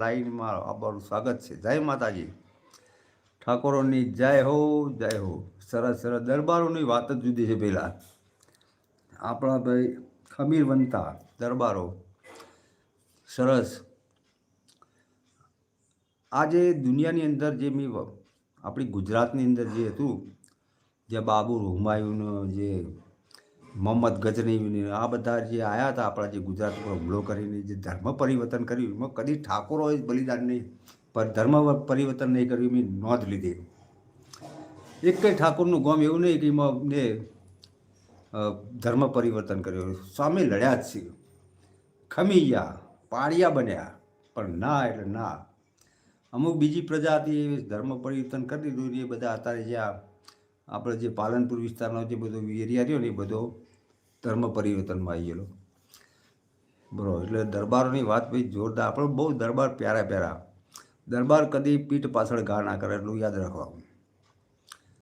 લાઈનમાં આવવાનું સ્વાગત છે. જય માતાજી, ઠાકોરોની જય હો, જય હો. સરસ સરસ દરબારોની વાત જ જુદી છે. પહેલાં આપણા ભાઈ ખમીર બનતા દરબારો સરસ. આજે દુનિયાની અંદર જે મેં આપણી ગુજરાતની અંદર જે હતું, જે બાબુર હુમાયુન, જે મોહમ્મદ ગજની, આ બધા જે આવ્યા હતા આપણા જે ગુજરાત પર હુમલો કરીને જે ધર્મ પરિવર્તન કર્યું, એમાં કદી ઠાકોરોએ બલિદાન નહીં, પણ ધર્મ પરિવર્તન નહીં કર્યું. મેં નોંધ લીધી. એક કંઈ ઠાકોરનું ગામ એવું નહીં કે એમાં અમને ધર્મ પરિવર્તન કર્યું. સામે લડ્યા જ છે, ખમી ગયા, પાળિયા બન્યા, પણ ના એટલે ના. અમુક બીજી પ્રજા હતી એ ધર્મ પરિવર્તન કરી દીધું. એ બધા અત્યારે જ્યાં આપણે જે પાલનપુર વિસ્તારનો જે બધો એરિયા રહ્યો ને એ બધો ધર્મ પરિવર્તનમાં આવી ગયેલો. બરાબર. એટલે દરબારોની વાત ભાઈ જોરદાર. આપણે બહુ દરબાર પ્યારા પ્યારા. દરબાર કદી પીઠ પાછળ ઘા ના કરે, એટલું યાદ રાખવાનું.